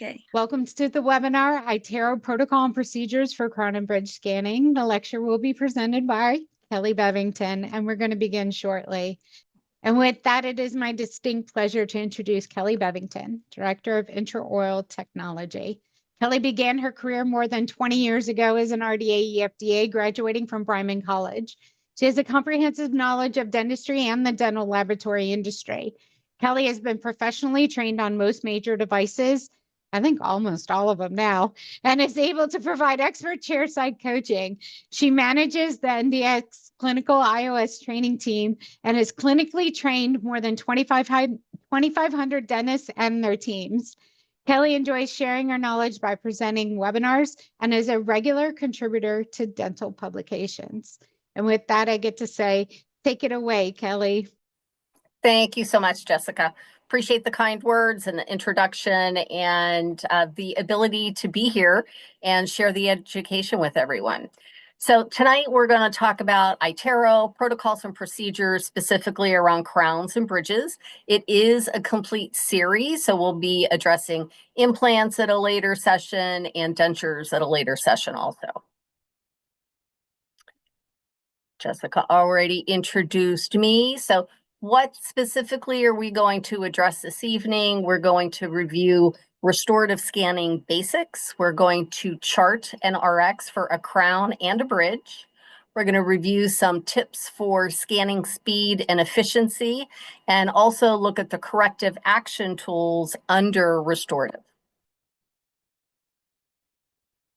Okay. Welcome to the webinar, iTero Protocol and Procedures for Crown and Bridge Scanning. The lecture will be presented by Kelly Bevington, and we're going to begin shortly. And with that, it is my distinct pleasure to introduce Kelly Bevington, Director of Intraoral Technology. Kelly began her career more than 20 years ago as an RDA EFDA, graduating from Bryman College. She has a comprehensive knowledge of dentistry and the dental laboratory industry. Kelly has been professionally trained on most major devices, I think almost all of them now, and is able to provide expert chairside coaching. She manages the NDX clinical iOS training team and has clinically trained more than 2,500 dentists and their teams. Kelly enjoys sharing her knowledge by presenting webinars and is a regular contributor to dental publications. And with that, I get to say, take it away, Kelly. Thank you so much, Jessica. Appreciate the kind words and the introduction and the ability to be here and share the education with everyone. So tonight we're going to talk about iTero, protocols and procedures, specifically around crowns and bridges. It is a complete series, so we'll be addressing implants at a later session and dentures at a later session also. Jessica already introduced me, so what specifically are we going to address this evening? We're going to review restorative scanning basics. We're going to chart an RX for a crown and a bridge. We're going to review some tips for scanning speed and efficiency, and also look at the corrective action tools under restorative.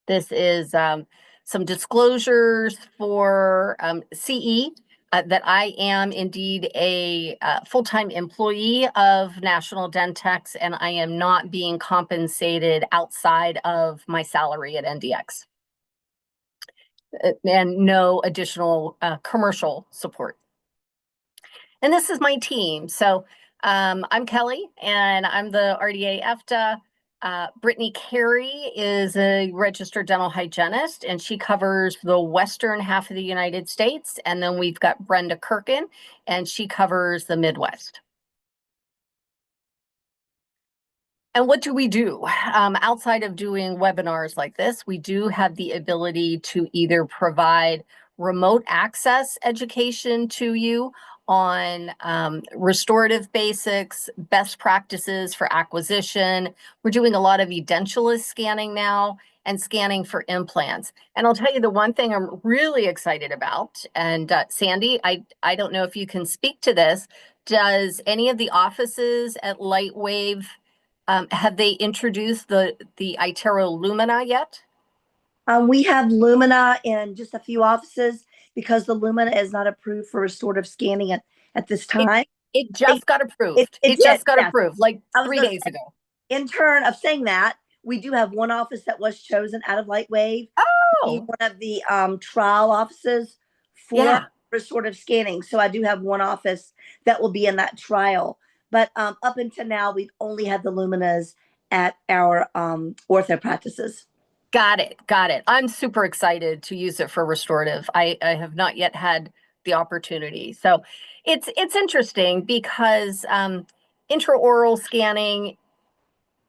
This is some disclosures for CE. That I am indeed a full-time employee of National Dentex, and I am not being compensated outside of my salary at NDX. And no additional commercial support. And this is my team. So I'm Kelly, and I'm the RDA EFTA. Brittany Carey is a registered dental hygienist, and she covers the western half of the United States. And then we've got Brenda Kirkin, and she covers the Midwest. And what do we do? Outside of doing webinars like this, we do have the ability to either provide remote access education to you on restorative basics, best practices for acquisition. We're doing a lot of edentulous scanning now and scanning for implants. And I'll tell you the one thing I'm really excited about, and Sandy, I don't know if you can speak to this. Does any of the offices at Lightwave, have they introduced the iTero Lumina yet? We have Lumina in just a few offices because the Lumina is not approved for restorative scanning at this time. It just got approved. It did, just got yes. approved like 3 days ago. In turn of saying that, we do have one office that was chosen out of Lightwave. Oh, one of the trial offices for restorative scanning. So I do have one office that will be in that trial. But up until now, we've only had the Luminas at our ortho practices. Got it. Got it. I'm super excited to use it for restorative. I have not yet had the opportunity. So it's interesting because intraoral scanning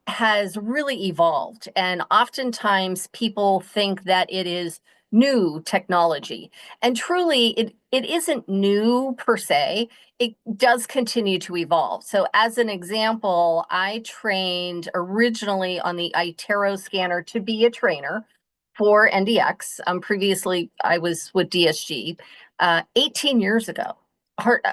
has really evolved, and oftentimes people think that it is new technology, and truly it isn't new per se. It does continue to evolve. So as an example, I trained originally on the iTero scanner to be a trainer for NDX. Previously I was with DSG 18 years ago.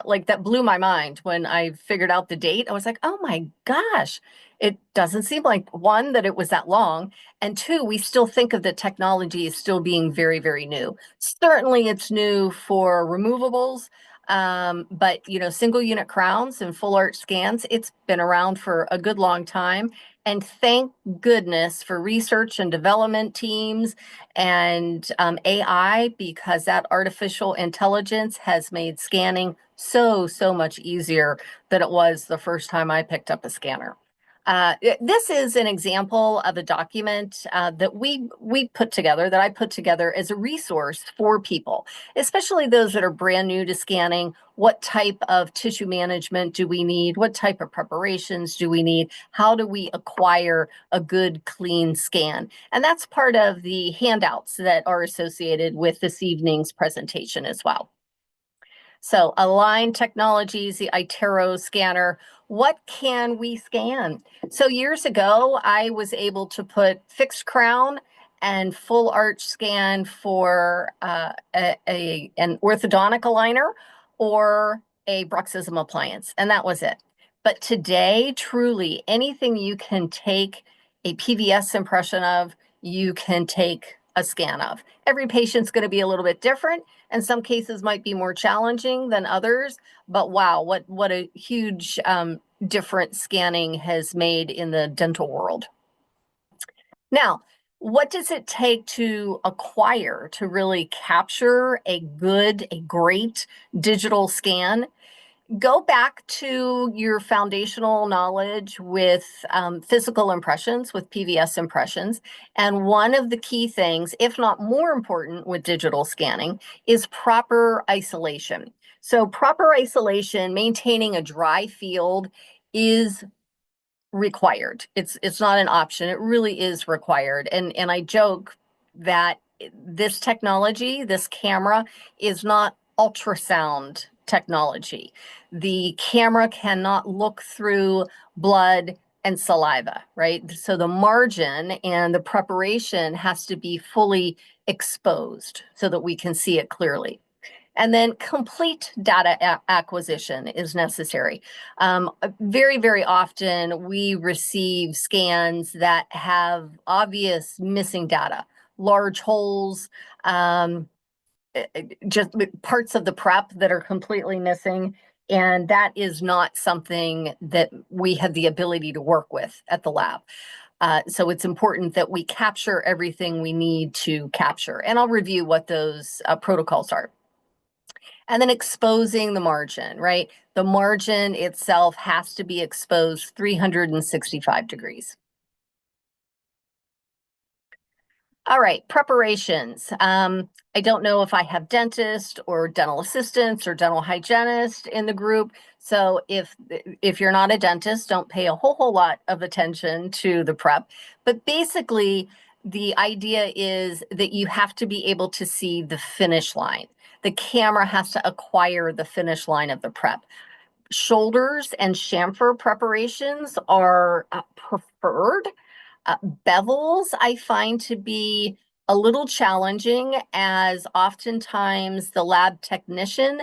Like that blew my mind when I figured out the date. I was like, oh my gosh, it doesn't seem like, one, that it was that long, and two, we still think of the technology as still being very, very new. Certainly it's new for removables, but single unit crowns and full arch scans, it's been around for a good long time. And thank goodness for research and development teams and AI, because that artificial intelligence has made scanning so much easier than it was the first time I picked up a scanner. This is an example of a document that we put together, that I put together as a resource for people, especially those that are brand new to scanning. What type of tissue management do we need? What type of preparations do we need? How do we acquire a good, clean scan? And that's part of the handouts that are associated with this evening's presentation as well. So Align Technologies, the iTero scanner. What can we scan? So years ago, I was able to put fixed crown and full arch scan for an orthodontic aligner or a bruxism appliance, and that was it. But today, truly, anything you can take a PVS impression of, you can take a scan of. Every patient's going to be a little bit different, and some cases might be more challenging than others. But wow, what a huge difference scanning has made in the dental world. Now, what does it take to acquire, to really capture a great digital scan? Go back to your foundational knowledge with physical impressions, with PVS impressions. And one of the key things, if not more important with digital scanning, is proper isolation. So proper isolation, maintaining a dry field, is required. It's not an option. It really is required. And I joke that this technology, this camera, is not ultrasound technology. The camera cannot look through blood and saliva, right? So the margin and the preparation has to be fully exposed so that we can see it clearly. And then complete data acquisition is necessary. Very, very often we receive scans that have obvious missing data, large holes, just parts of the prep that are completely missing. And that is not something that we have the ability to work with at the lab. So it's important that we capture everything we need to capture. And I'll review what those protocols are. And then exposing the margin, right? The margin itself has to be exposed 365 degrees. All right, preparations. I don't know if I have dentist or dental assistants or dental hygienist in the group. So if you're not a dentist, don't pay a whole lot of attention to the prep. But basically, the idea is that you have to be able to see the finish line. The camera has to acquire the finish line of the prep. Shoulders and chamfer preparations are preferred. Bevels I find to be a little challenging, as oftentimes the lab technician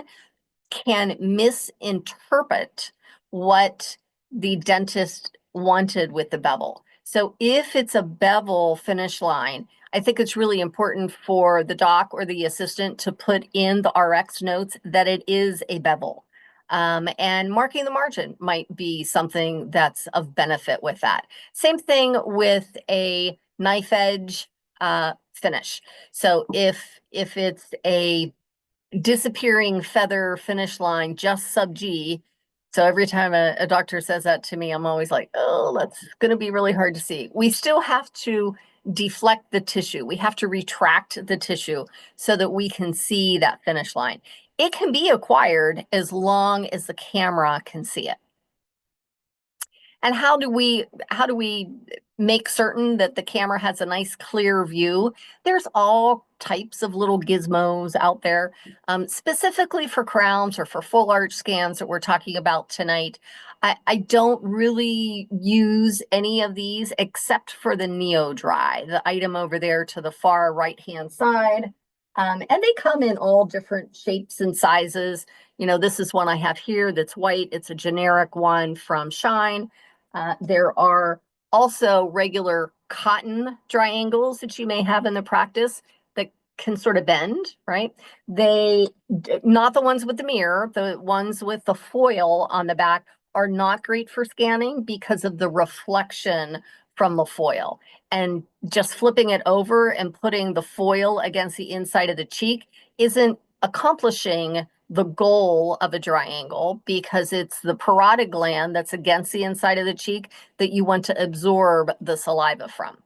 can misinterpret what the dentist wanted with the bevel. So if it's a bevel finish line, I think it's really important for the doc or the assistant to put in the RX notes that it is a bevel. And marking the margin might be something that's of benefit with that. Same thing with a knife edge finish. So if it's a disappearing feather finish line, just sub G. So every time a doctor says that to me, I'm always like, oh, that's going to be really hard to see. We still have to deflect the tissue. We have to retract the tissue so that we can see that finish line. It can be acquired as long as the camera can see it. And how do we make certain that the camera has a nice clear view? There's all types of little gizmos out there, specifically for crowns or for full arch scans that we're talking about tonight. I don't really use any of these except for the Neo Dry, the item over there to the far right-hand side. And they come in all different shapes and sizes. You know, this is one I have here that's white. It's a generic one from Shine. There are also regular cotton triangles that you may have in the practice that can sort of bend, right? Not the ones with the mirror, the ones with the foil on the back are not great for scanning because of the reflection from the foil. And just flipping it over and putting the foil against the inside of the cheek isn't accomplishing the goal of a dry angle because it's the parotid gland that's against the inside of the cheek that you want to absorb the saliva from.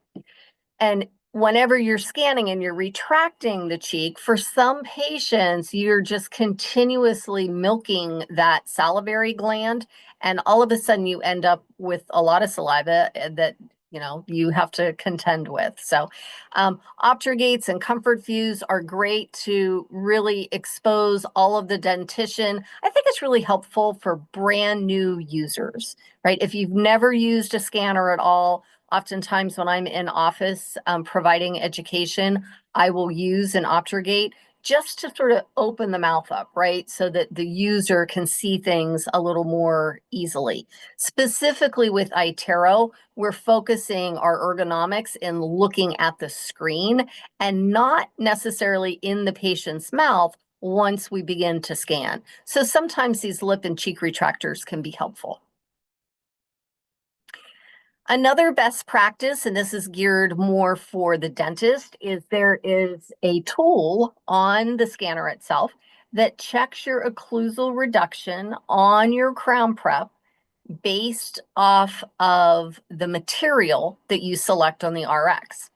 And whenever you're scanning and you're retracting the cheek, for some patients, you're just continuously milking that salivary gland. And all of a sudden you end up with a lot of saliva that, you know, you have to contend with. So Optrogates and Comfort Fuse are great to really expose all of the dentition. I think it's really helpful for brand new users, right? If you've never used a scanner at all, oftentimes when I'm in office providing education, I will use an Optrogate just to sort of open the mouth up, right? So that the user can see things a little more easily. Specifically with iTero, we're focusing our ergonomics in looking at the screen and not necessarily in the patient's mouth once we begin to scan. So sometimes these lip and cheek retractors can be helpful. Another best practice, and this is geared more for the dentist, is there is a tool on the scanner itself that checks your occlusal reduction on your crown prep based off of the material that you select on the RX.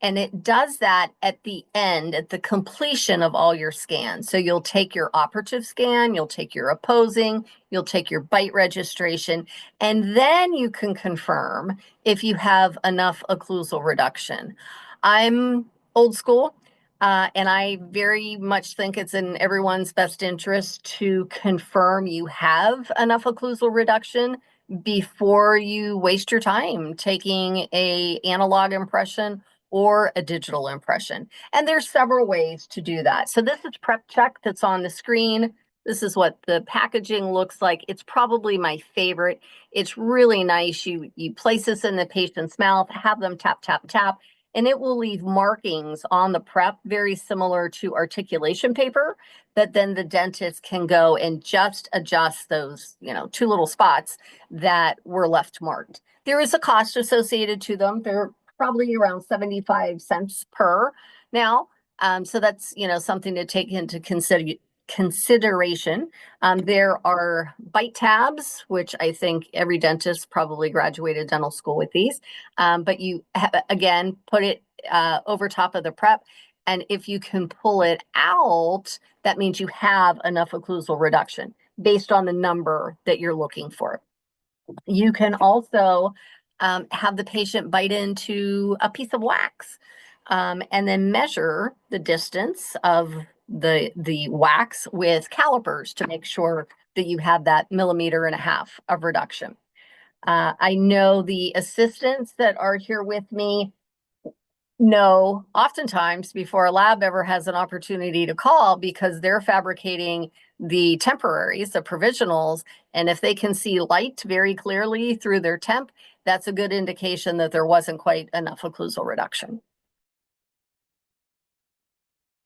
And it does that at the end, at the completion of all your scans. So you'll take your operative scan, you'll take your opposing, you'll take your bite registration, and then you can confirm if you have enough occlusal reduction. I'm old school, and I very much think it's in everyone's best interest to confirm you have enough occlusal reduction before you waste your time taking an analog impression or a digital impression. And there's several ways to do that. So this is Prep Check that's on the screen. This is what the packaging looks like. It's probably my favorite. It's really nice. You place this in the patient's mouth, have them tap, tap, tap, and it will leave markings on the prep, very similar to articulation paper, that then the dentist can go and just adjust those, you know, 2 little spots that were left marked. There is a cost associated to them. They're probably around 75 cents per now. So that's, you know, something to take into consideration. There are bite tabs, which I think every dentist probably graduated dental school with these. But you, again, put it over top of the prep. And if you can pull it out, that means you have enough occlusal reduction based on the number that you're looking for. You can also have the patient bite into a piece of wax and then measure the distance of the wax with calipers to make sure that you have that 1.5 millimeters of reduction. I know the assistants that are here with me know oftentimes before a lab ever has an opportunity to call because they're fabricating the temporaries, the provisionals, and if they can see light very clearly through their temp, that's a good indication that there wasn't quite enough occlusal reduction.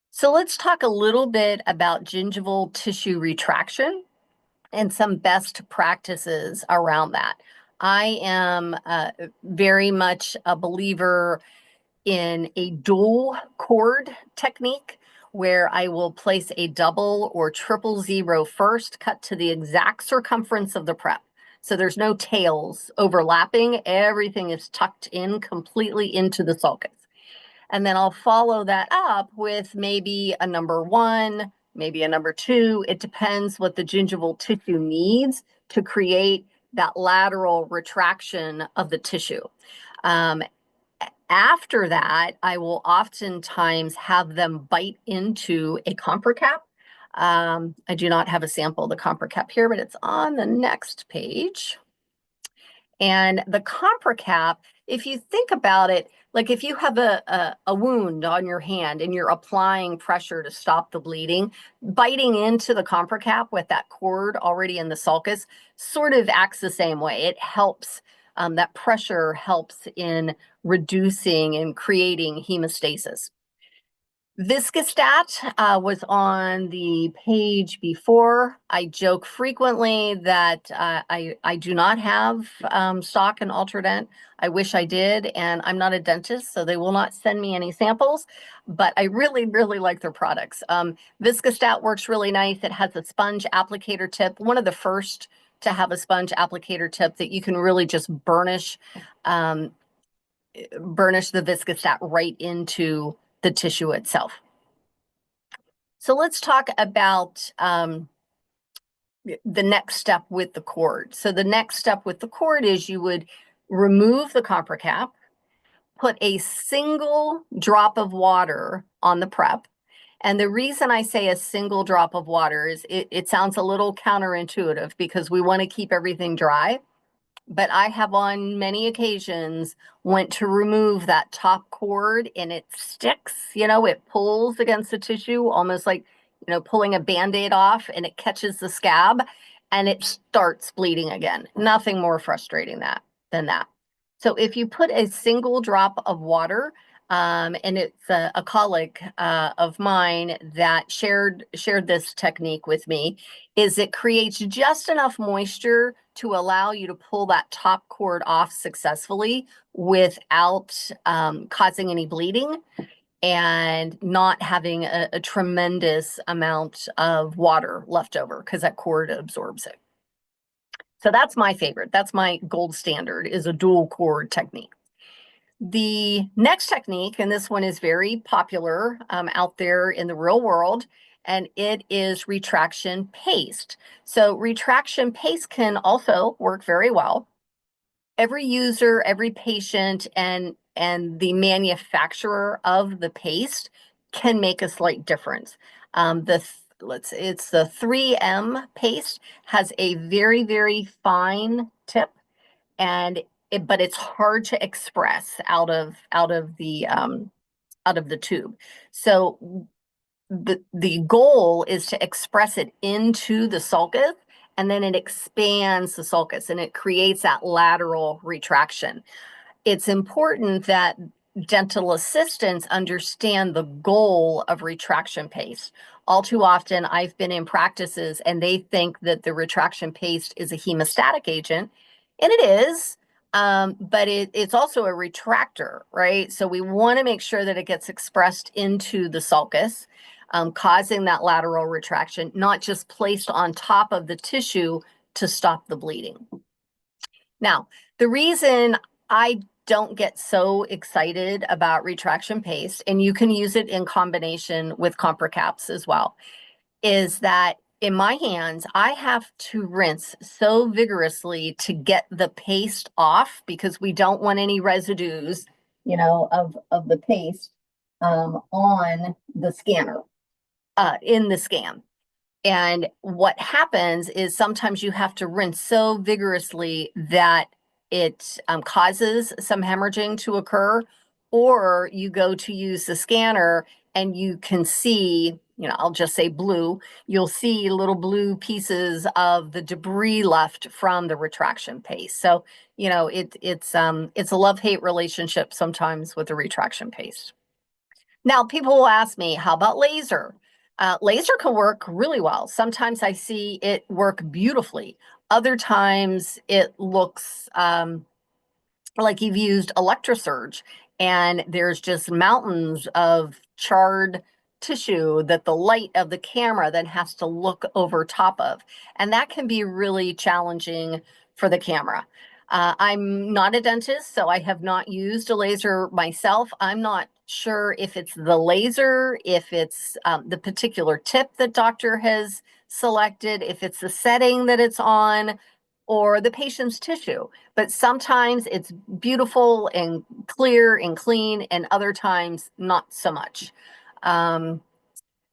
So let's talk a little bit about gingival tissue retraction and some best practices around that. I am very much a believer in a dual cord technique where I will place a double or triple zero first, cut to the exact circumference of the prep. So there's no tails overlapping. Everything is tucked in completely into the sulcus. And then I'll follow that up with maybe a number 1, maybe a number 2. It depends what the gingival tissue needs to create that lateral retraction of the tissue. After that, I will oftentimes have them bite into a compress cap. I do not have a sample of the compress cap here, but it's on the next page. And the compress cap, if you think about it, like if you have a wound on your hand and you're applying pressure to stop the bleeding, biting into the compress cap with that cord already in the sulcus sort of acts the same way. It helps, that pressure helps in reducing and creating hemostasis. Viscostat was on the page before. I joke frequently that I do not have stock in Ultradent. I wish I did, and I'm not a dentist, so they will not send me any samples, but I really, really like their products. Viscostat works really nice. It has a sponge applicator tip, one of the first to have a sponge applicator tip that you can really just burnish the Viscostat right into the tissue itself. So let's talk about the next step with the cord. So the next step with the cord is you would remove the copper cap, put a single drop of water on the prep. And the reason I say a single drop of water is it sounds a little counterintuitive because we want to keep everything dry. But I have on many occasions went to remove that top cord and it sticks, it pulls against the tissue, almost like, pulling a Band-Aid off, and it catches the scab and it starts bleeding again. Nothing more frustrating than that. So if you put a single drop of water, and it's a colleague of mine that shared this technique with me, is it creates just enough moisture to allow you to pull that top cord off successfully without causing any bleeding and not having a tremendous amount of water left over because that cord absorbs it. So that's my favorite. That's my gold standard, is a dual cord technique. The next technique, and this one is very popular out there in the real world, and it is retraction paste. So retraction paste can also work very well. Every user, every patient, and the manufacturer of the paste can make a slight difference. It's the 3M paste, has a very, very fine tip, and but it's hard to express out of the tube. So the goal is to express it into the sulcus, and then it expands the sulcus and it creates that lateral retraction. It's important that dental assistants understand the goal of retraction paste. All too often, I've been in practices and they think that the retraction paste is a hemostatic agent, and it is, but it's also a retractor, right? So we want to make sure that it gets expressed into the sulcus, causing that lateral retraction, not just placed on top of the tissue to stop the bleeding. Now, the reason I don't get so excited about retraction paste, and you can use it in combination with copper caps as well, is that in my hands, I have to rinse so vigorously to get the paste off because we don't want any residues, of the paste on the scanner, in the scan. And what happens is sometimes you have to rinse so vigorously that it causes some hemorrhaging to occur, or you go to use the scanner and you can see, I'll just say blue, you'll see little blue pieces of the debris left from the retraction paste. So, it's a love-hate relationship sometimes with the retraction paste. Now, people will ask me, how about laser? Laser can work really well. Sometimes I see it work beautifully. Other times it looks like you've used electrosurge and there's just mountains of charred tissue that the light of the camera then has to look over top of. And that can be really challenging for the camera. I'm not a dentist, so I have not used a laser myself. I'm not sure if it's the laser, if it's the particular tip that doctor has selected, if it's the setting that it's on, or the patient's tissue. But sometimes it's beautiful and clear and clean, and other times not so much.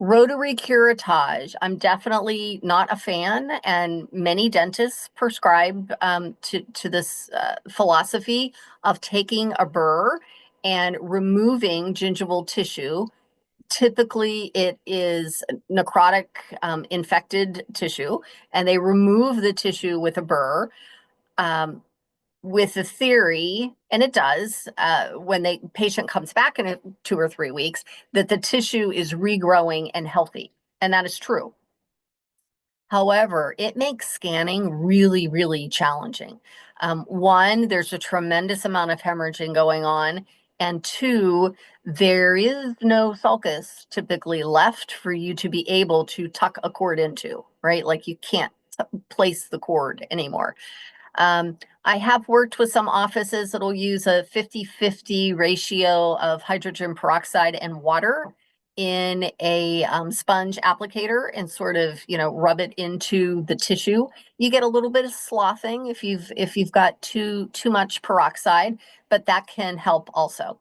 Rotary curettage, I'm definitely not a fan, and many dentists prescribe to this philosophy of taking a burr and removing gingival tissue. Typically, it is necrotic, infected tissue, and they remove the tissue with a burr. with the theory, and it does, when the patient comes back in 2 or 3 weeks, that the tissue is regrowing and healthy, and that is true. However, it makes scanning really, really challenging. One, there's a tremendous amount of hemorrhaging going on, and two, there is no sulcus typically left for you to be able to tuck a cord into, right? Like you can't place the cord anymore. I have worked with some offices that'll use a 50-50 ratio of hydrogen peroxide and water in a sponge applicator and sort of, rub it into the tissue. You get a little bit of sloughing if you've got too much peroxide, but that can help also.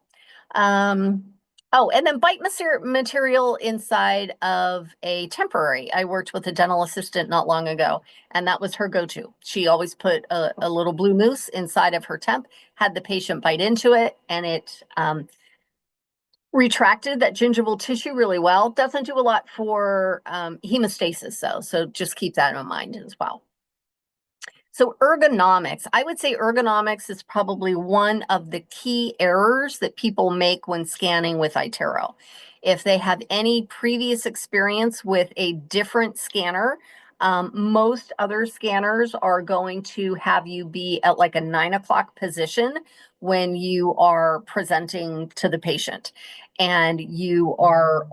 Oh, and then bite material inside of a temporary. I worked with a dental assistant not long ago, and that was her go-to. She always put a little blue mousse inside of her temp, had the patient bite into it, and it retracted that gingival tissue really well. Doesn't do a lot for hemostasis, though, so just keep that in mind as well. So ergonomics, I would say ergonomics is probably one of the key errors that people make when scanning with iTero. If they have any previous experience with a different scanner, most other scanners are going to have you be at like a 9 o'clock position when you are presenting to the patient, and you are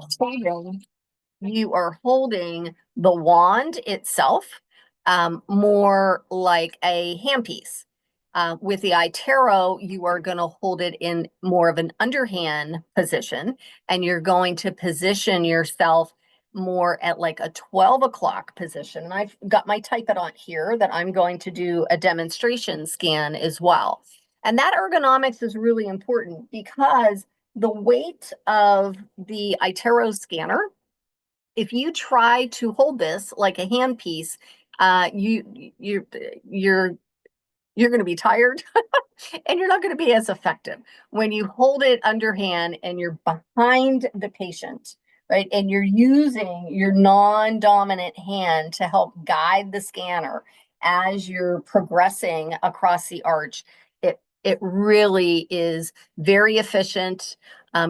holding the wand itself, more like a handpiece. With the iTero, you are going to hold it in more of an underhand position, and you're going to position yourself more at like a 12 o'clock position. And I've got my Type It on here that I'm going to do a demonstration scan as well. And that ergonomics is really important because the weight of the iTero scanner, if you try to hold this like a handpiece, you're going to be tired and you're not going to be as effective when you hold it underhand and you're behind the patient, right? And you're using your non-dominant hand to help guide the scanner as you're progressing across the arch. It really is very efficient.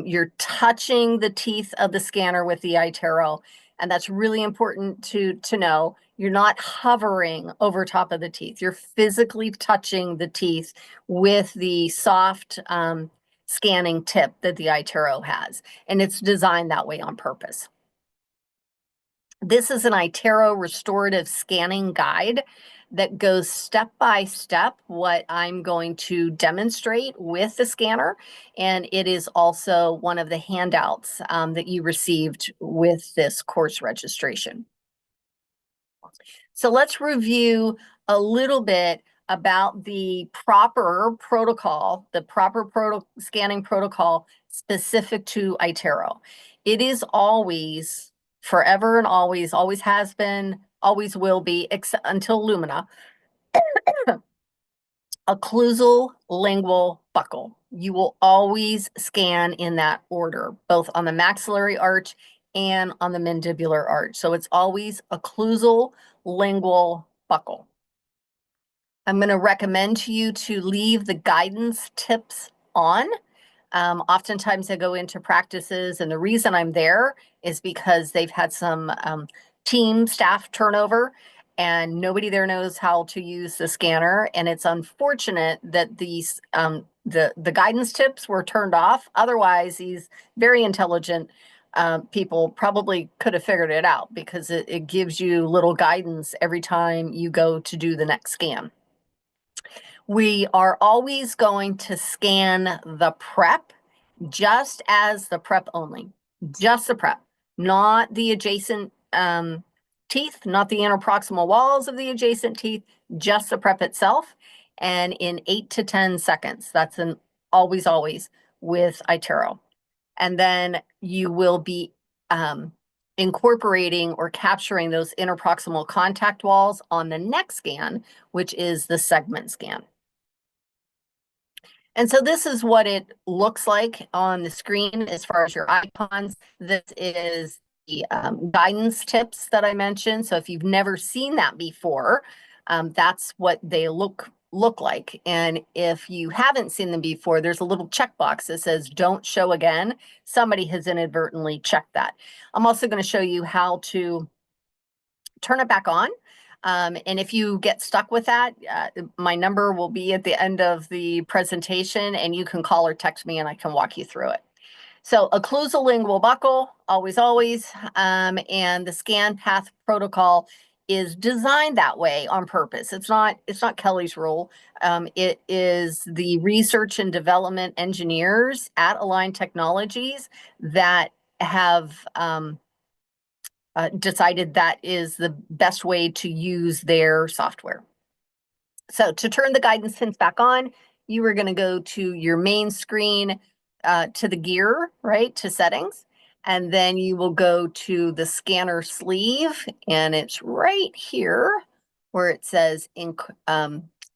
You're touching the teeth of the scanner with the iTero, and that's really important to know. You're not hovering over top of the teeth. You're physically touching the teeth with the soft scanning tip that the iTero has, and it's designed that way on purpose. This is an iTero restorative scanning guide that goes step by step what I'm going to demonstrate with the scanner. And it is also one of the handouts that you received with this course registration. So let's review a little bit about the proper protocol, scanning protocol specific to iTero. It is always, forever and always has been, always will be, except until Lumina, occlusal lingual buccal. You will always scan in that order, both on the maxillary arch and on the mandibular arch. So it's always occlusal lingual buccal. I'm going to recommend to you to leave the guidance tips on. Oftentimes I go into practices, and the reason I'm there is because they've had some team staff turnover, and nobody there knows how to use the scanner. And it's unfortunate that these the guidance tips were turned off. Otherwise, these very intelligent people probably could have figured it out, because it gives you little guidance every time you go to do the next scan. We are always going to scan the prep just as the prep only, just the prep, not the adjacent teeth, not the interproximal walls of the adjacent teeth, just the prep itself, and in 8 to 10 seconds. That's an always with iTero. And then you will be incorporating or capturing those interproximal contact walls on the next scan, which is the segment scan. And so this is what it looks like on the screen as far as your icons. This is the guidance tips that I mentioned. So if you've never seen that before, that's what they look look like. And if you haven't seen them before, there's a little checkbox that says don't show again. Somebody has inadvertently checked that. I'm also going to show you how to turn it back on. And if you get stuck with that, my number will be at the end of the presentation, and you can call or text me and I can walk you through it. So occlusal lingual buckle, always, always, and the scan path protocol is designed that way on purpose. It's not Kelly's rule. It is the research and development engineers at Align Technologies that have decided that is the best way to use their software. So to turn the guidance pins back on, you are going to go to your main screen, to the gear, right, to settings, and then you will go to the scanner sleeve, and it's right here where it says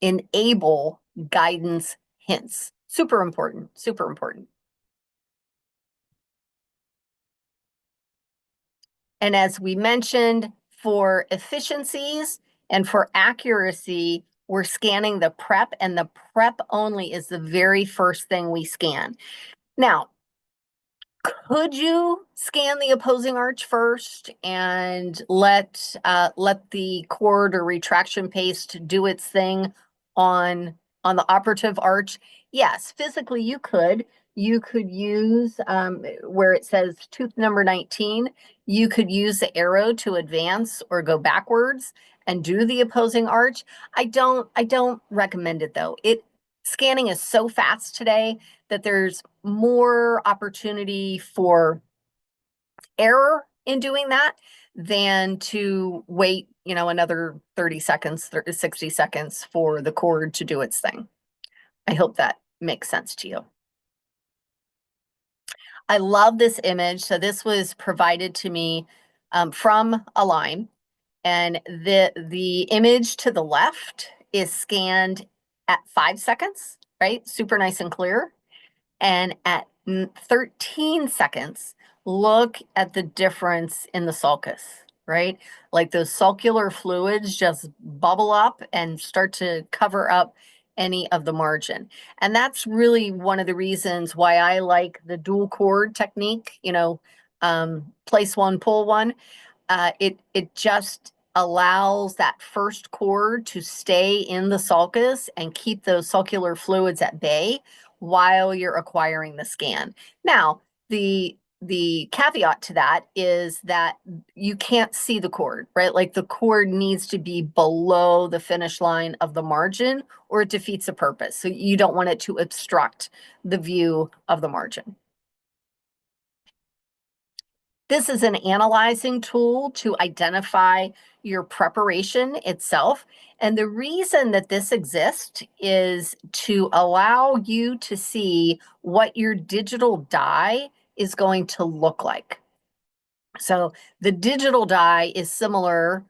enable guidance hints. Super important, super important. And as we mentioned, for efficiencies and for accuracy, we're scanning the prep, and the prep only is the very first thing we scan. Now, could you scan the opposing arch first and let the cord or retraction paste do its thing on the operative arch? Yes, physically you could. You could use where it says tooth number 19, you could use the arrow to advance or go backwards and do the opposing arch. I don't recommend it though. Scanning is so fast today that there's more opportunity for error in doing that than to wait, another 30 seconds, 60 seconds for the cord to do its thing. I hope that makes sense to you. I love this image. So this was provided to me from Align, and the image to the left is scanned at 5 seconds, right? Super nice and clear. And at 13 seconds, look at the difference in the sulcus, right? Like those sulcular fluids just bubble up and start to cover up any of the margin. And that's really one of the reasons why I like the dual cord technique, place one, pull one. It just allows that first cord to stay in the sulcus and keep those sulcular fluids at bay while you're acquiring the scan. Now, the caveat to that is that you can't see the cord, right? Like the cord needs to be below the finish line of the margin or it defeats the purpose. So you don't want it to obstruct the view of the margin. This is an analyzing tool to identify your preparation itself. And the reason that this exists is to allow you to see what your digital die is going to look like. So the digital die is similar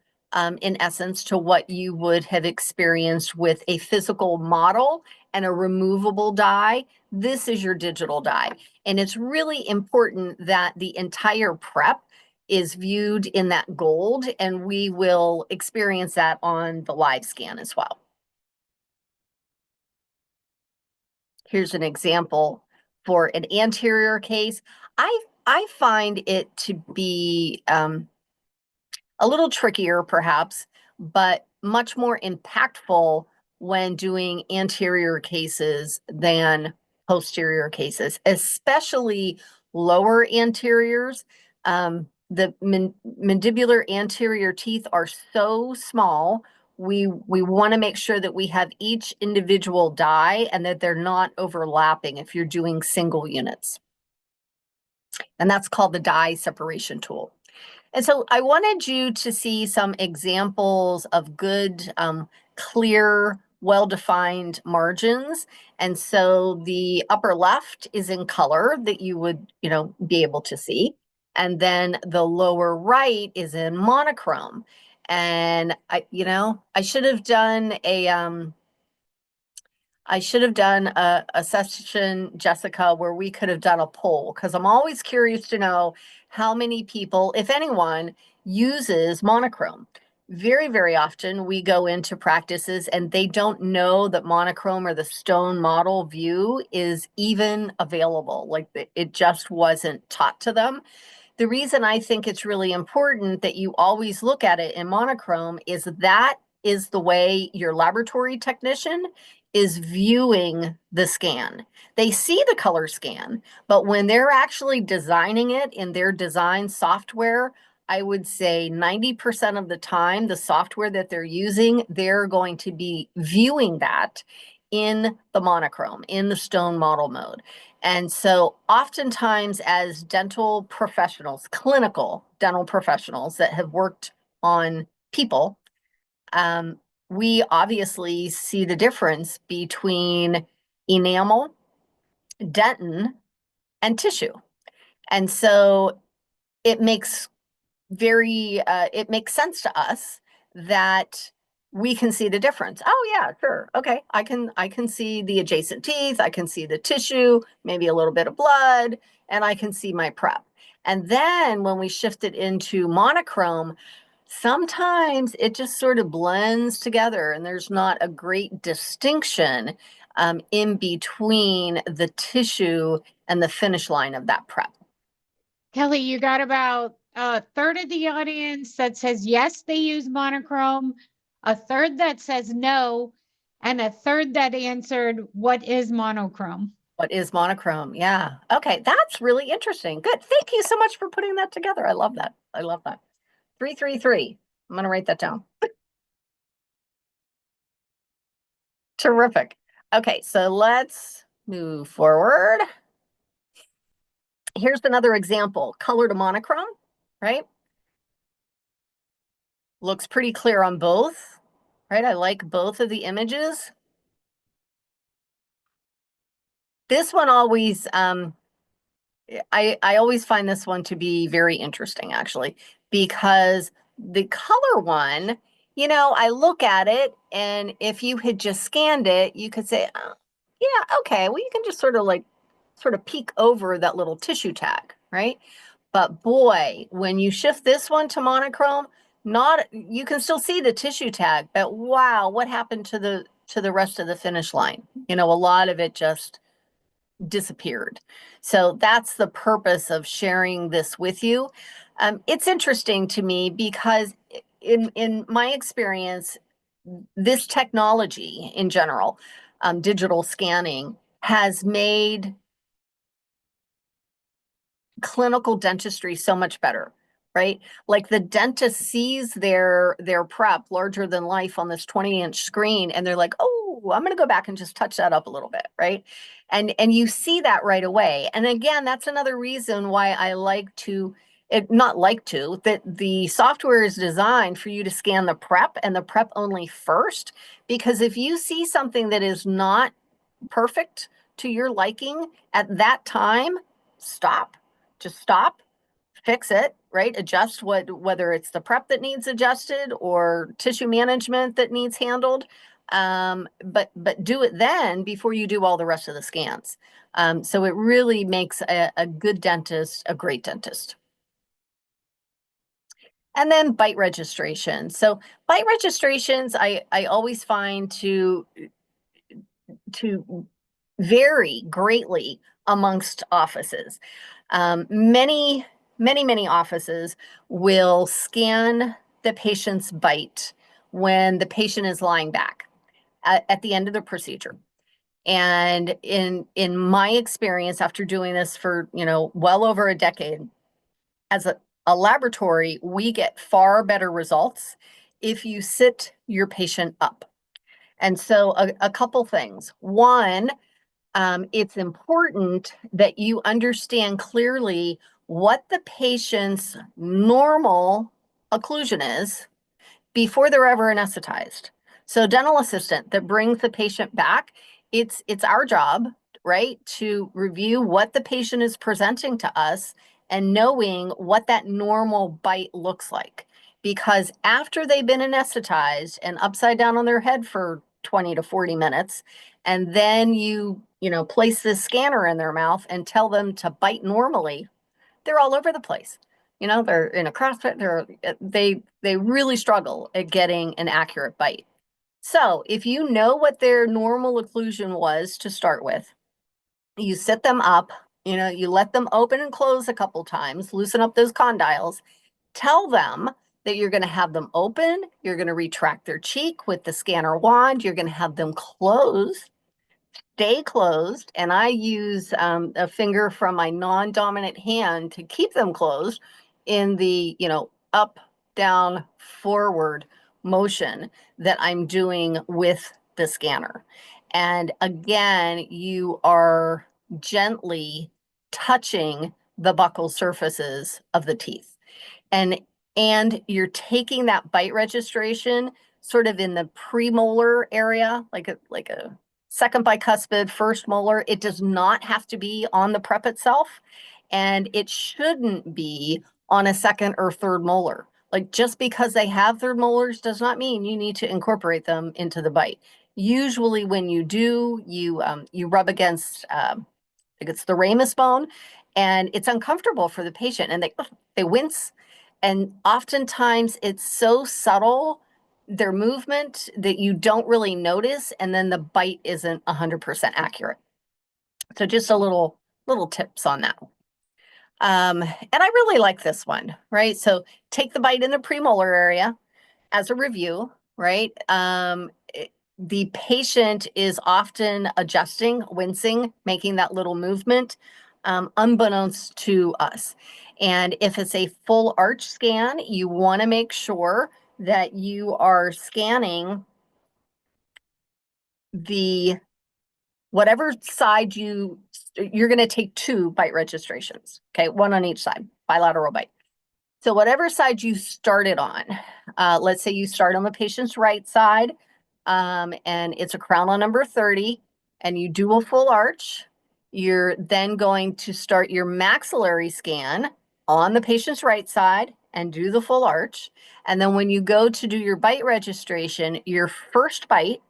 in essence to what you would have experienced with a physical model and a removable die. This is your digital die. And it's really important that the entire prep is viewed in that gold, and we will experience that on the live scan as well. Here's an example for an anterior case. I find it to be a little trickier perhaps, but much more impactful when doing anterior cases than posterior cases, especially lower anteriors. The mandibular anterior teeth are so small. We want to make sure that we have each individual die and that they're not overlapping if you're doing single units. And that's called the die separation tool. And so I wanted you to see some examples of good, clear, well-defined margins. And so the upper left is in color that you would, be able to see. And then the lower right is in monochrome. And I should have done a session, Jessica, where we could have done a poll, because I'm always curious to know how many people, if anyone, uses monochrome. very, very often we go into practices and they don't know that monochrome or the stone model view is even available. Like it just wasn't taught to them. The reason I think it's really important that you always look at it in monochrome is that is the way your laboratory technician is viewing the scan. They see the color scan, but when they're actually designing it in their design software, I would say 90% of the time, the software that they're using, they're going to be viewing that in the monochrome, in the stone model mode. And so oftentimes as dental professionals, clinical dental professionals that have worked on people, we obviously see the difference between enamel, dentin, and tissue. And so it makes it makes sense to us that we can see the difference. Oh yeah, sure. Okay. I can see the adjacent teeth. I can see the tissue, maybe a little bit of blood, and I can see my prep. And then when we shift it into monochrome, sometimes it just sort of blends together and there's not a great distinction in between the tissue and the finish line of that prep. Kelly, you got about a third of the audience that says yes, they use monochrome, a third that says no, and a third that answered what is monochrome. What is monochrome? Yeah. Okay. That's really interesting. Good. Thank you so much for putting that together. I love that. I love that. 333. I'm going to write that down. Terrific. Okay. So let's move forward. Here's another example. Color to monochrome, right? Looks pretty clear on both, right? I like both of the images. This one always, I always find this one to be very interesting, actually, because the color one, you know, I look at it, and if you had just scanned it, you could say, oh, yeah, okay, well, you can just sort of peek over that little tissue tag, right? But boy, when you shift this one to monochrome, you can still see the tissue tag, but wow, what happened to the rest of the finish line? You know, a lot of it just disappeared. So that's the purpose of sharing this with you. It's interesting to me because in my experience, this technology in general, digital scanning, has made clinical dentistry so much better, right? Like the dentist sees their prep larger than life on this 20-inch screen, and they're like, oh, I'm going to go back and just touch that up a little bit, right? And you see that right away. And again, that's another reason why I like to, that the software is designed for you to scan the prep and the prep only first, because if you see something that is not perfect to your liking at that time, stop. Just stop, fix it, right? Adjust whether it's the prep that needs adjusted or tissue management that needs handled. But do it then before you do all the rest of the scans. So it really makes a good dentist a great dentist. And then bite registration. So bite registrations, I always find to vary greatly amongst offices. Many offices will scan the patient's bite when the patient is lying back at the end of the procedure. And in my experience, after doing this for, you know, well over a decade, as a laboratory, we get far better results if you sit your patient up. And so a couple things. One, it's important that you understand clearly what the patient's normal occlusion is before they're ever anesthetized. So dental assistant that brings the patient back, it's our job, right, to review what the patient is presenting to us and knowing what that normal bite looks like. Because after they've been anesthetized and upside down on their head for 20 to 40 minutes, and then you place this scanner in their mouth and tell them to bite normally, they're all over the place. You know, they're in a CrossFit, they really struggle at getting an accurate bite. So if you know what their normal occlusion was to start with, you sit them up, you know, you let them open and close a couple times, loosen up those condyles, tell them that you're going to have them open, you're going to retract their cheek with the scanner wand, you're going to have them close, stay closed, and I use a finger from my non-dominant hand to keep them closed in the, you know, up, down, forward motion that I'm doing with the scanner. And again, you are gently touching the buccal surfaces of the teeth. And you're taking that bite registration sort of in the premolar area, like a second bicuspid, first molar. It does not have to be on the prep itself, and it shouldn't be on a second or third molar. Like, just because they have third molars does not mean you need to incorporate them into the bite. Usually when you do, you rub against, I think it's the ramus bone, and it's uncomfortable for the patient, and they wince. And oftentimes it's so subtle, their movement, that you don't really notice, and then the bite isn't 100% accurate. So just a little tips on that. And I really like this one, right? So take the bite in the premolar area as a review, right? The patient is often adjusting, wincing, making that little movement, unbeknownst to us. And if it's a full arch scan, you want to make sure that you are scanning the whatever side you're going to take 2 bite registrations. Okay, 1 on each side, bilateral bite. So whatever side you started on, let's say you start on the patient's right side, and it's a crown on number 30, and you do a full arch. You're then going to start your maxillary scan on the patient's right side and do the full arch. And then when you go to do your bite registration, your first bite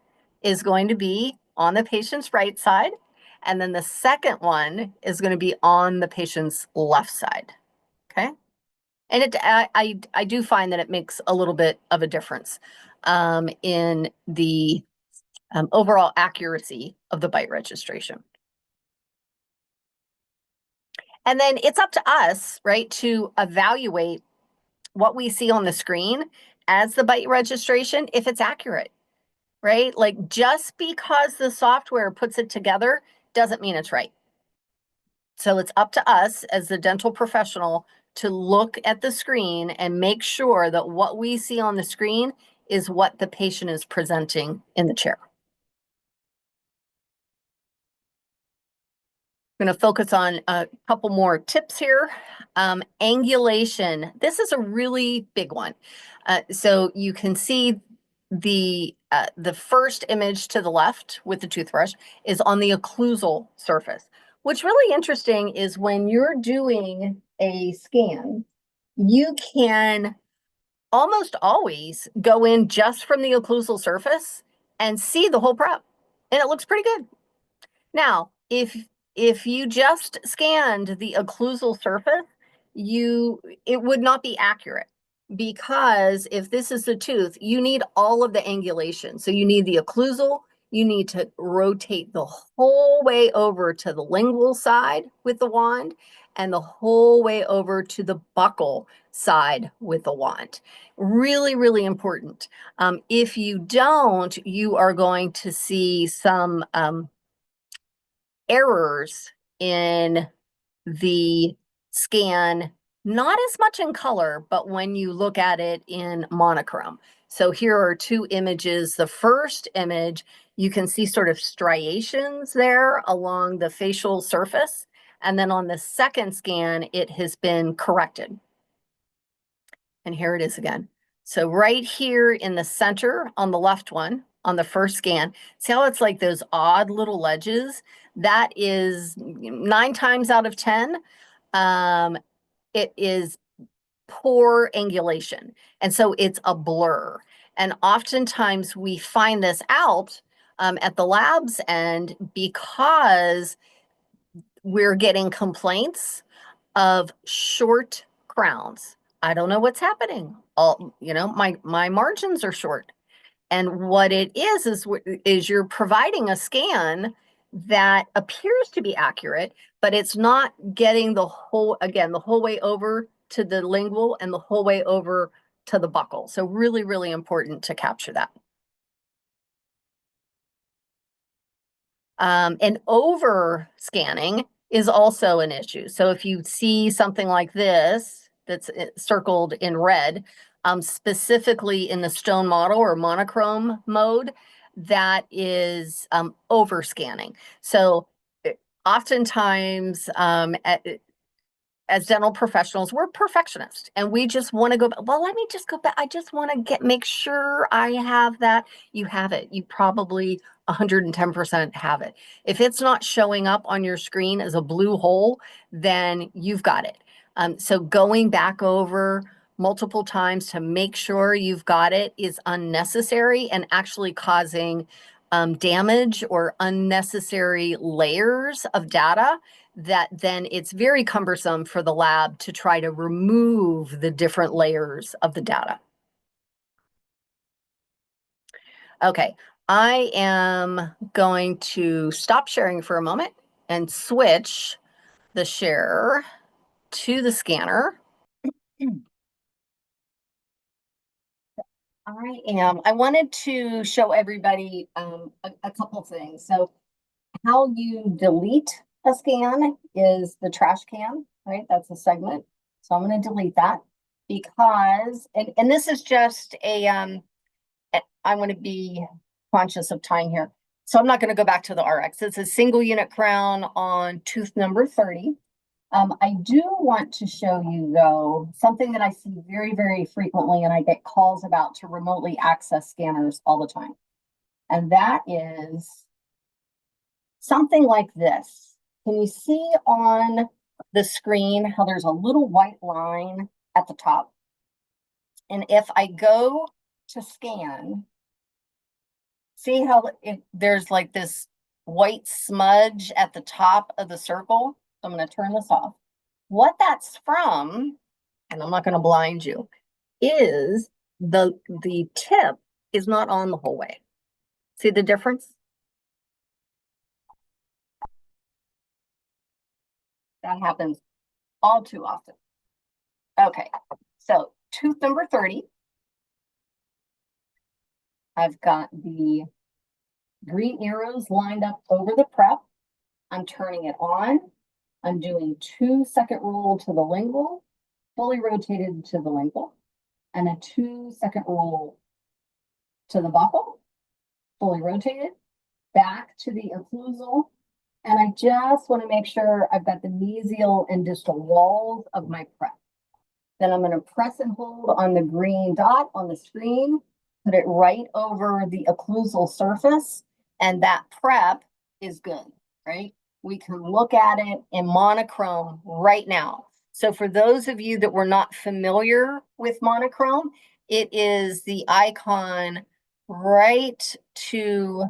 is going to be on the patient's right side, and then the second one is going to be on the patient's left side. Okay. And I do find that it makes a little bit of a difference in the overall accuracy of the bite registration. And then it's up to us, right, to evaluate what we see on the screen as the bite registration, if it's accurate, right? Like, just because the software puts it together doesn't mean it's right. So it's up to us as the dental professional to look at the screen and make sure that what we see on the screen is what the patient is presenting in the chair. I'm going to focus on a couple more tips here. Angulation. This is a really big one. So you can see the first image to the left with the toothbrush is on the occlusal surface. What's really interesting is when you're doing a scan, you can almost always go in just from the occlusal surface and see the whole prep, and it looks pretty good. Now, if you just scanned the occlusal surface, it would not be accurate, because if this is the tooth, you need all of the angulation. So you need the occlusal, you need to rotate the whole way over to the lingual side with the wand, and the whole way over to the buccal side with the wand. Really, really important. If you don't, you are going to see some errors in the scan, not as much in color, but when you look at it in monochrome. So here are 2 images. The first image, you can see sort of striations there along the facial surface. And then on the second scan, it has been corrected. And here it is again. So right here in the center on the left one, on the first scan, see how it's like those odd little ledges? That is 9 times out of 10, it is poor angulation. And so it's a blur. And oftentimes we find this out at the labs, and because we're getting complaints of short crowns. I don't know what's happening. My margins are short. And what it is you're providing a scan that appears to be accurate, but it's not getting the whole way over to the lingual and the whole way over to the buccal. So really, really important to capture that. And over scanning is also an issue. So if you see something like this that's circled in red, specifically in the stone model or monochrome mode, that is over scanning. So oftentimes as dental professionals, we're perfectionists and we just want to go, well, let me just go back. I just want to make sure I have that. You have it. You probably 110% have it. If it's not showing up on your screen as a blue hole, then you've got it. So going back over multiple times to make sure you've got it is unnecessary and actually causing damage or unnecessary layers of data that then it's very cumbersome for the lab to try to remove the different layers of the data. Okay, I am going to stop sharing for a moment and switch the share to the scanner. I wanted to show everybody a couple things. So how you delete a scan is the trash can, right? That's a segment. So I'm going to delete that because, and this is just I want to be conscious of time here. So I'm not going to go back to the RX. It's a single unit crown on tooth number 30. I do want to show you, though, something that I see very, very frequently and I get calls about to remotely access scanners all the time. And that is something like this. Can you see on the screen how there's a little white line at the top? And if I go to scan, see how there's like this white smudge at the top of the circle? So I'm going to turn this off. What that's from, and I'm not going to blind you, is the tip is not on the whole way. See the difference? That happens all too often. Okay, so tooth number 30. I've got the green arrows lined up over the prep. I'm turning it on. I'm doing 2-second roll to the lingual, fully rotated to the lingual, and a 2-second roll to the buccal, fully rotated, back to the occlusal. And I just want to make sure I've got the mesial and distal walls of my prep. Then I'm going to press and hold on the green dot on the screen, put it right over the occlusal surface, and that prep is good, right? We can look at it in monochrome right now. So for those of you that were not familiar with monochrome, it is the icon right to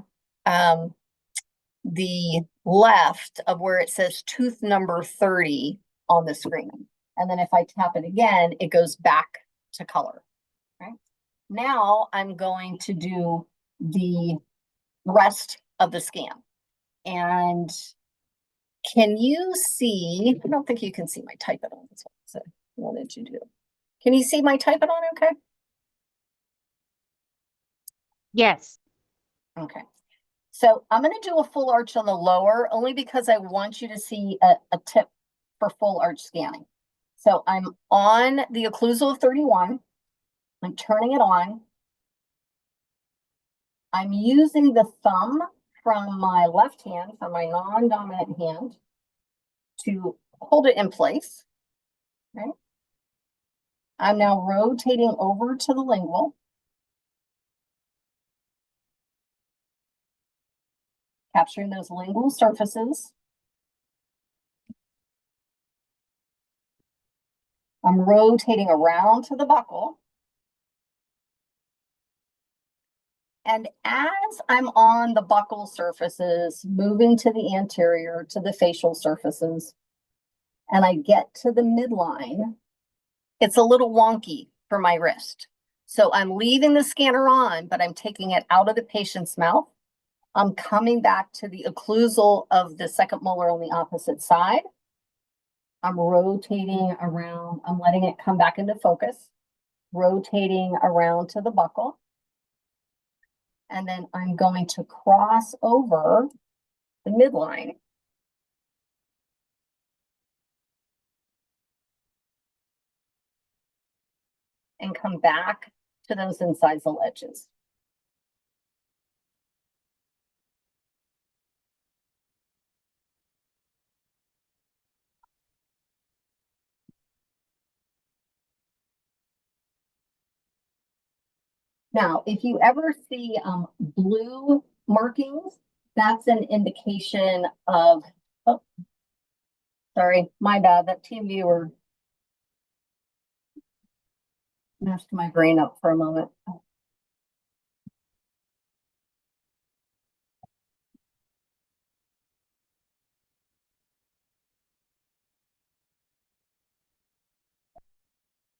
the left of where it says tooth number 30 on the screen. And then if I tap it again, it goes back to color, right? Now I'm going to do the rest of the scan. And can you see, I don't think you can see my type it on this one. So what did you do? Can you see my type it on okay? Yes. Okay. So I'm going to do a full arch on the lower only because I want you to see a tip for full arch scanning. So I'm on the occlusal of 31. I'm turning it on. I'm using the thumb from my left hand, from my non-dominant hand, to hold it in place. Right? I'm now rotating over to the lingual. Capturing those lingual surfaces. I'm rotating around to the buccal. And as I'm on the buccal surfaces, moving to the anterior, to the facial surfaces, and I get to the midline, it's a little wonky for my wrist. So I'm leaving the scanner on, but I'm taking it out of the patient's mouth. I'm coming back to the occlusal of the second molar on the opposite side. I'm rotating around, I'm letting it come back into focus, rotating around to the buccal. And then I'm going to cross over the midline. And come back to those incisal edges. Now, if you ever see blue markings, that's an indication of, oh, sorry, my bad, that team viewer messed my brain up for a moment.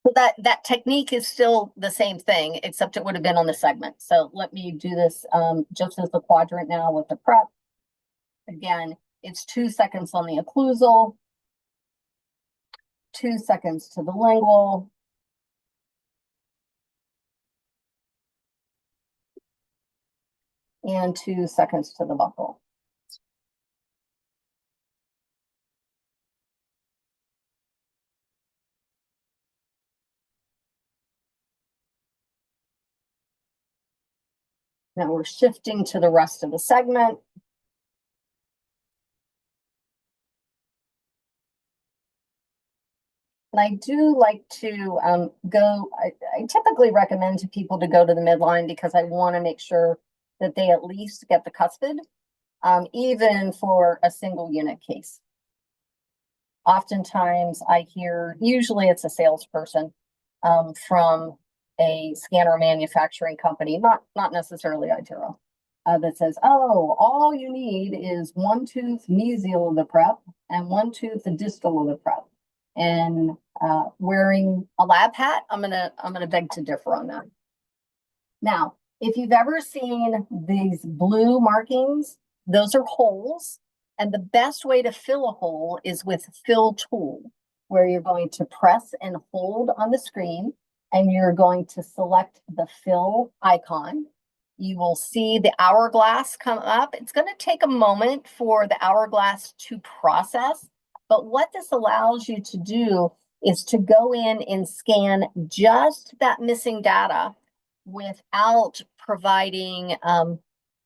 So that technique is still the same thing, except it would have been on the segment. So let me do this just as the quadrant now with the prep. Again, it's 2 seconds on the occlusal, 2 seconds to the lingual, and 2 seconds to the buccal. Now we're shifting to the rest of the segment. And I do like to I typically recommend to people to go to the midline because I want to make sure that they at least get the cuspid, even for a single unit case. Oftentimes I hear, usually it's a salesperson from a scanner manufacturing company, not necessarily iTero, that says, oh, all you need is 1 tooth mesial of the prep and 1 tooth the distal of the prep. And wearing a lab hat, I'm gonna beg to differ on that. Now, if you've ever seen these blue markings, those are holes. And the best way to fill a hole is with fill tool, where you're going to press and hold on the screen, and you're going to select the fill icon. You will see the hourglass come up. It's going to take a moment for the hourglass to process, but what this allows you to do is to go in and scan just that missing data without providing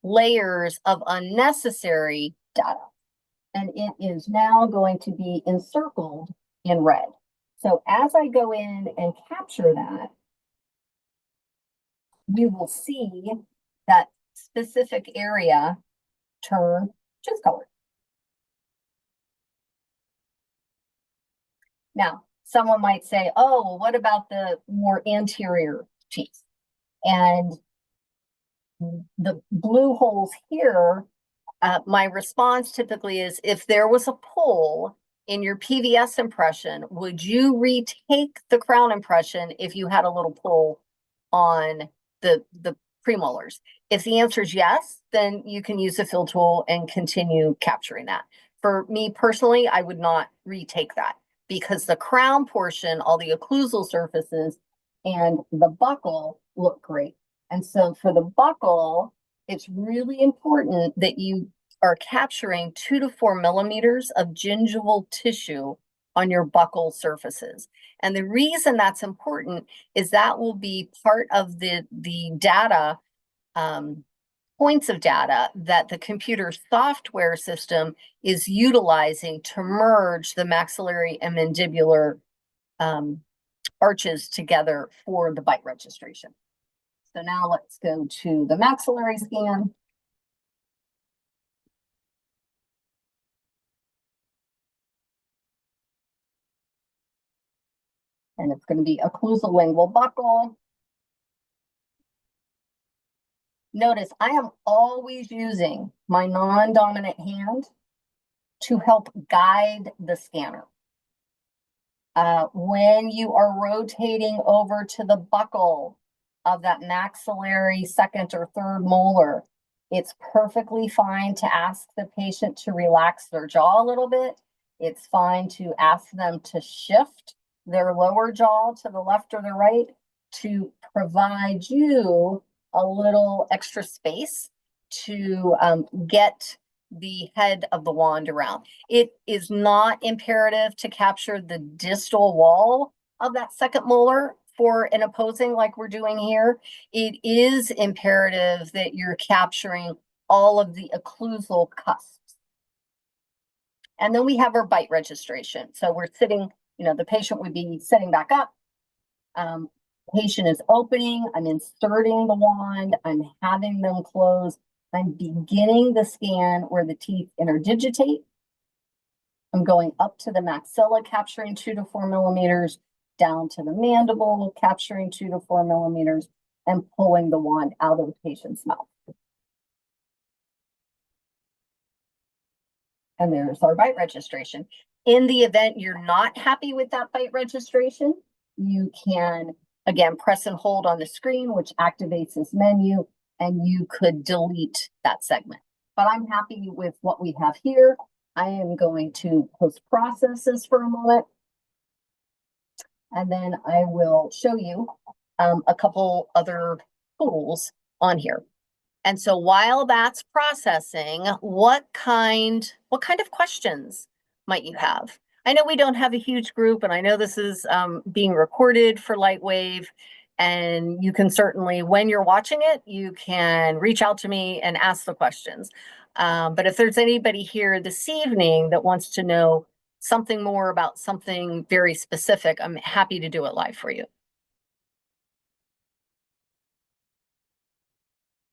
layers of unnecessary data. And it is now going to be encircled in red. So as I go in and capture that, you will see that specific area turn just colored. Now, someone might say, oh, well, what about the more anterior teeth? And the blue holes here, my response typically is, if there was a pull in your PVS impression, would you retake the crown impression if you had a little pull on the premolars? If the answer is yes, then you can use the fill tool and continue capturing that. For me personally, I would not retake that because the crown portion, all the occlusal surfaces and the buccal look great. And so for the buccal, it's really important that you are capturing 2 to 4 millimeters of gingival tissue on your buccal surfaces. And the reason that's important is that will be part of the data, points of data that the computer software system is utilizing to merge the maxillary and mandibular arches together for the bite registration. So now let's go to the maxillary scan. And it's going to be occlusal lingual buccal. Notice I am always using my non-dominant hand to help guide the scanner. When you are rotating over to the buccal of that maxillary second or third molar, it's perfectly fine to ask the patient to relax their jaw a little bit. It's fine to ask them to shift their lower jaw to the left or the right to provide you a little extra space to get the head of the wand around. It is not imperative to capture the distal wall of that second molar for an opposing like we're doing here. It is imperative that you're capturing all of the occlusal cusps. And then we have our bite registration. So we're sitting, the patient would be sitting back up. Patient is opening, I'm inserting the wand, I'm having them close. I'm beginning the scan where the teeth interdigitate. I'm going up to the maxilla, capturing 2 to 4 millimeters, down to the mandible, capturing 2 to 4 millimeters, and pulling the wand out of the patient's mouth. And there's our bite registration. In the event you're not happy with that bite registration, you can, again, press and hold on the screen, which activates this menu, and you could delete that segment. But I'm happy with what we have here. I am going to post-process this for a moment. And then I will show you a couple other tools on here. And so while that's processing, what kind of questions might you have? I know we don't have a huge group, and I know this is being recorded for Lightwave. And you can certainly, when you're watching it, you can reach out to me and ask the questions. But if there's anybody here this evening that wants to know something more about something very specific, I'm happy to do it live for you.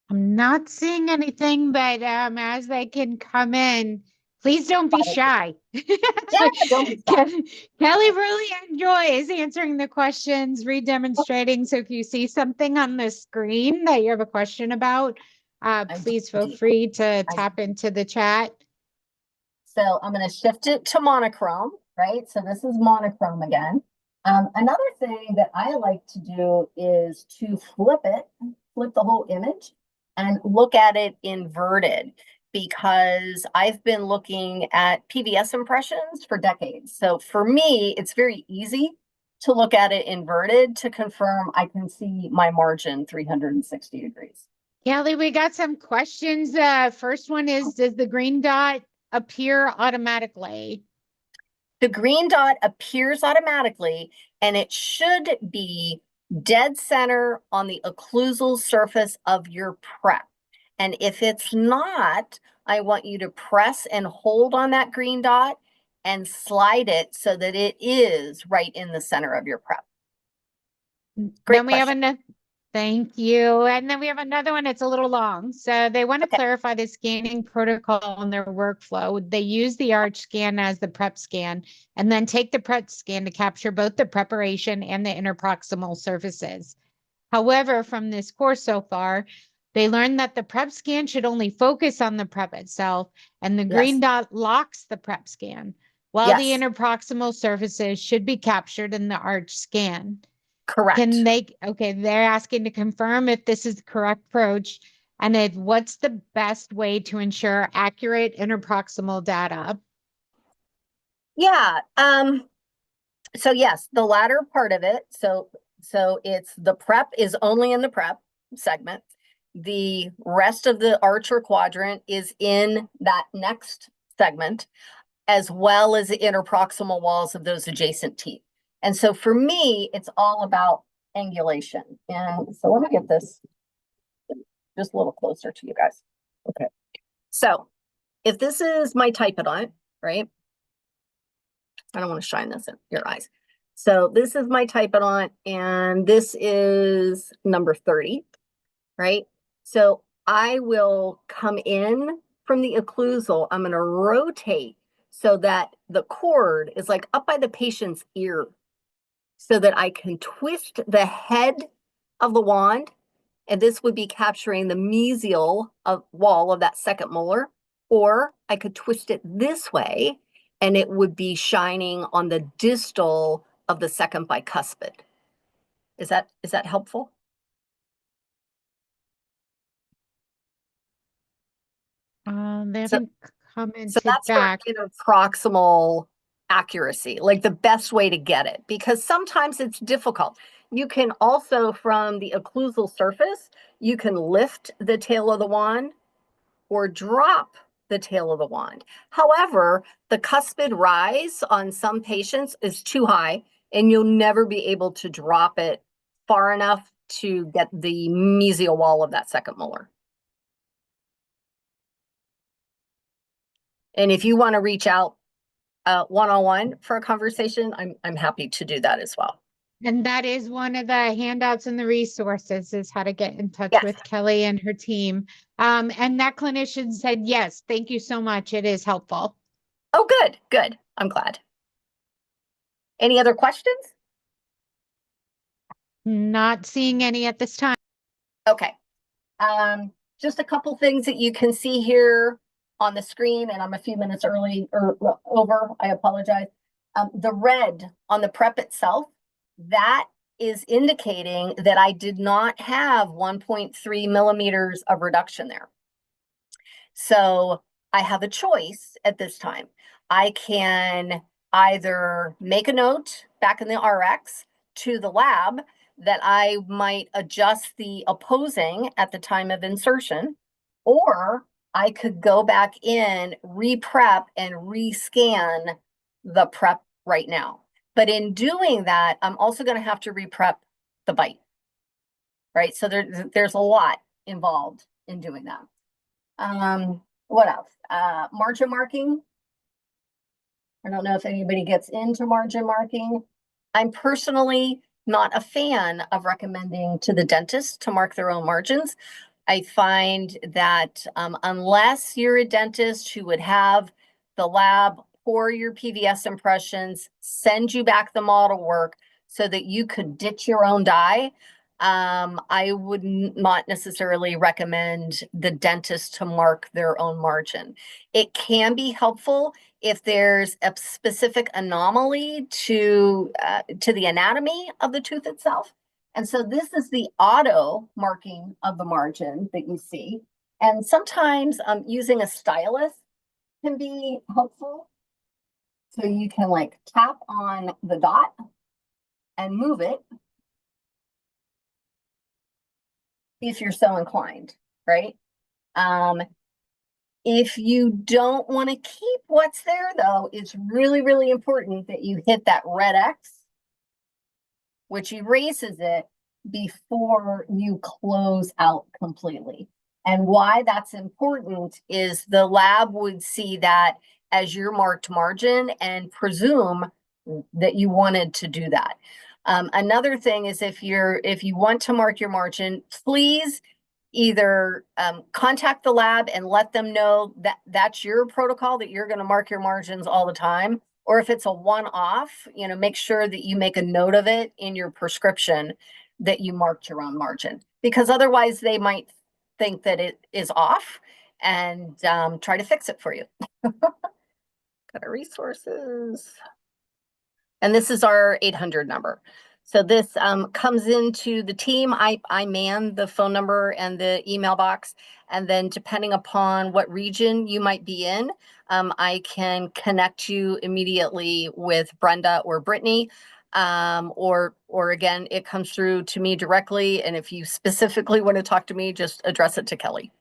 I'm not seeing anything, but as they can come in, please don't be shy. Yeah, don't be shy. Kelly really enjoys answering the questions, redemonstrating. So if you see something on the screen that you have a question about, please feel free to tap into the chat. So I'm going to shift it to monochrome, right? So this is monochrome again. Another thing that I like to do is to flip the whole image and look at it inverted, because I've been looking at PVS impressions for decades. So for me, it's very easy to look at it inverted to confirm I can see my margin 360 degrees. Kelly, we got some questions. First one is, does the green dot appear automatically? The green dot appears automatically, and it should be dead center on the occlusal surface of your prep. And if it's not, I want you to press and hold on that green dot and slide it so that it is right in the center of your prep. Great then we question. have thank you. And then we have another one. It's a little long. So they want to clarify the scanning protocol in their workflow. They use the arch scan as the prep scan, and then take the prep scan to capture both the preparation and the interproximal surfaces. However, from this course so far, they learned that the prep scan should only focus on the prep itself, and the green dot locks the prep scan, while the interproximal surfaces should be captured in the arch scan. Correct. They're asking to confirm if this is the correct approach, and what's the best way to ensure accurate interproximal data? Yeah. So yes, the latter part of it. So it's the prep is only in the prep segment. The rest of the arch or quadrant is in that next segment, as well as the interproximal walls of those adjacent teeth. And so for me, it's all about angulation. And so let me get this just a little closer to you guys. Okay. So if this is my typodont, right? I don't want to shine this in your eyes. So this is my typodont, and this is number 30, right? So I will come in from the occlusal. I'm going to rotate so that the cord is like up by the patient's ear, so that I can twist the head of the wand, and this would be capturing the mesial wall of that second molar, or I could twist it this way, and it would be shining on the distal of the second bicuspid. Is that helpful? They So- haven't So commented that's back. for proximal accuracy, like the best way to get it, because sometimes it's difficult. You can also, from the occlusal surface, you can lift the tail of the wand or drop the tail of the wand. However, the cuspid rise on some patients is too high, and you'll never be able to drop it far enough to get the mesial wall of that second molar. And if you want to reach out one-on-one for a conversation, I'm happy to do that as well. And that is one of the handouts and the resources, is how to get in touch Yes. with Kelly and her team. And that clinician said, yes, thank you so much. It is helpful. Oh, good, good. I'm glad. Any other questions? Not seeing any at this time. Okay. Just a couple things that you can see here on the screen, and I'm a few minutes early or over, I apologize. The red on the prep itself, that is indicating that I did not have 1.3 millimeters of reduction there. So I have a choice at this time. I can either make a note back in the RX to the lab that I might adjust the opposing at the time of insertion, or I could go back in, re-prep and rescan the prep right now. But in doing that, I'm also going to have to re-prep the bite, right? So there's a lot involved in doing that. What else? Margin marking. I don't know if anybody gets into margin marking. I'm personally not a fan of recommending to the dentist to mark their own margins. I find that unless you're a dentist who would have the lab pour your PVS impressions, send you back the model work so that you could ditch your own die, I would not necessarily recommend the dentist to mark their own margin. It can be helpful if there's a specific anomaly to the anatomy of the tooth itself. And so this is the auto marking of the margin that you see. And sometimes using a stylus can be helpful. So you can like tap on the dot and move it if you're so inclined, right? If you don't want to keep what's there, though, it's really, really important that you hit that red X, which erases it before you close out completely. And why that's important is the lab would see that as your marked margin and presume that you wanted to do that. Another thing is if you want to mark your margin, please either contact the lab and let them know that that's your protocol, that you're going to mark your margins all the time. Or if it's a one-off, make sure that you make a note of it in your prescription that you marked your own margin, because otherwise they might think that it is off and try to fix it for you. Got our resources. And this is our 800 number. So this comes into the team. I man the phone number and the email box. And then depending upon what region you might be in, I can connect you immediately with Brenda or Brittany. Or again, it comes through to me directly. And if you specifically want to talk to me, just address it to Kelly.